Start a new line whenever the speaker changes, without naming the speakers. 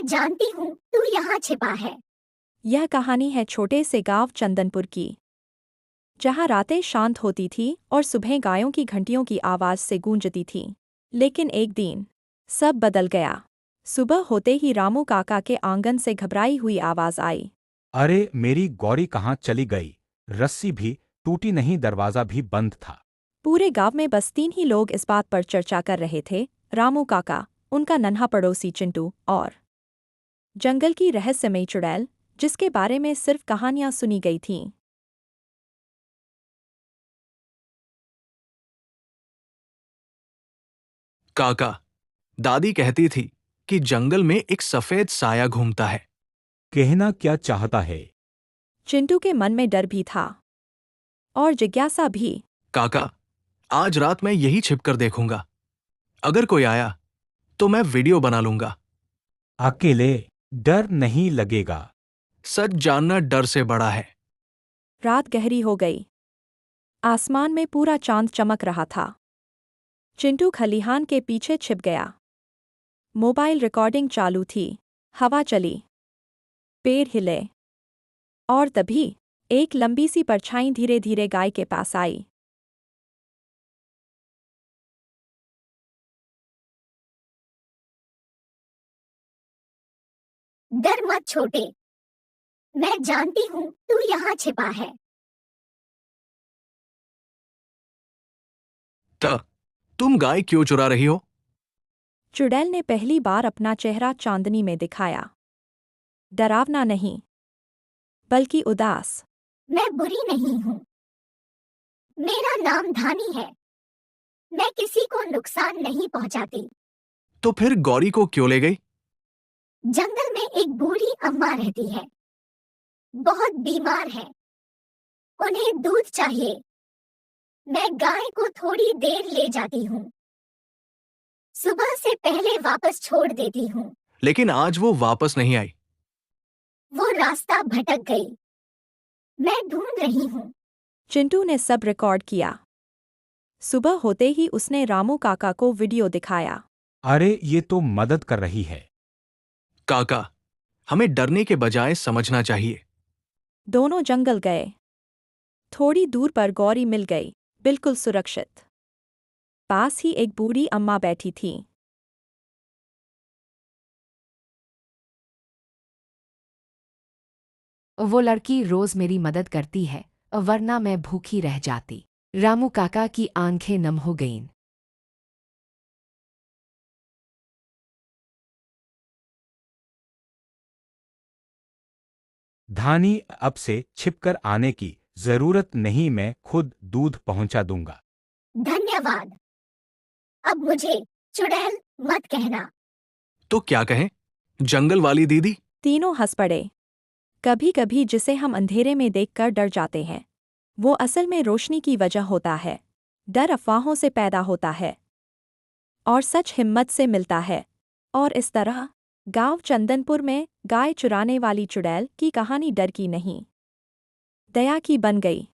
जानती हूँ तू यहाँ छिपा है।
यह कहानी है छोटे से गांव चंदनपुर की, जहां रातें शांत होती थीं और सुबह गायों की घंटियों की आवाज़ से गूंजती थीं। लेकिन एक दिन सब बदल गया। सुबह होते ही रामू काका के आंगन से घबराई हुई आवाज़ आई।
अरे मेरी गौरी कहाँ चली गई? रस्सी भी टूटी नहीं, दरवाजा भी बंद था।
पूरे गांव में बस 3 ही लोग इस बात पर चर्चा कर रहे थे, रामू काका, उनका नन्हा पड़ोसी चिंटू और जंगल की रहस्यमयी चुड़ैल, जिसके बारे में सिर्फ कहानियां सुनी गई थीं।
काका, दादी कहती थी कि जंगल में एक सफेद साया घूमता है।
कहना क्या चाहता है?
चिंटू के मन में डर भी था और जिज्ञासा भी।
काका, आज रात मैं यही छिपकर देखूंगा। अगर कोई आया तो मैं वीडियो बना लूंगा।
अकेले डर नहीं लगेगा।
सच जानना डर से बड़ा है।
रात गहरी हो गई। आसमान में पूरा चांद चमक रहा था। चिंटू खलिहान के पीछे छिप गया। मोबाइल रिकॉर्डिंग चालू थी। हवा चली, पेड़ हिले, और तभी एक लंबी सी परछाई धीरे धीरे गाय के पास आई।
डर मत छोटे, मैं जानती हूँ तू यहाँ छिपा है।
तुम गाय क्यों चुरा रही हो?
चुड़ैल ने पहली बार अपना चेहरा चांदनी में दिखाया। डरावना नहीं, बल्कि उदास।
मैं बुरी नहीं हूँ। मेरा नाम धानी है। मैं किसी को नुकसान नहीं पहुँचाती।
तो फिर गौरी को क्यों ले गई?
जंगल में एक बूढ़ी अम्मा रहती है, बहुत बीमार है। उन्हें दूध चाहिए। मैं गाय को थोड़ी देर ले जाती हूँ, सुबह से पहले वापस छोड़ देती हूँ।
लेकिन आज वो वापस नहीं आई।
वो रास्ता भटक गई। मैं ढूंढ रही हूँ।
चिंटू ने सब रिकॉर्ड किया। सुबह होते ही उसने रामू काका को वीडियो दिखाया।
अरे ये तो मदद कर रही है।
काका, हमें डरने के बजाय समझना चाहिए।
दोनों जंगल गए। थोड़ी दूर पर गौरी मिल गई, बिल्कुल सुरक्षित। पास ही एक बूढ़ी अम्मा बैठी थी।
वो लड़की रोज मेरी मदद करती है, वरना मैं भूखी रह जाती। रामू काका की आंखें नम हो गईं।
धानी, अब से छिपकर आने की जरूरत नहीं, मैं खुद दूध पहुंचा दूंगा।
धन्यवाद। अब मुझे चुड़ैल मत कहना।
तो क्या कहें? जंगल वाली दीदी?
तीनों हंस पड़े। कभी कभी जिसे हम अंधेरे में देखकर डर जाते हैं, वो असल में रोशनी की वजह होता है। डर अफवाहों से पैदा होता है और सच हिम्मत से मिलता है। और इस तरह गांव चंदनपुर में गाय चुराने वाली चुड़ैल की कहानी डर की नहीं, दया की बन गई।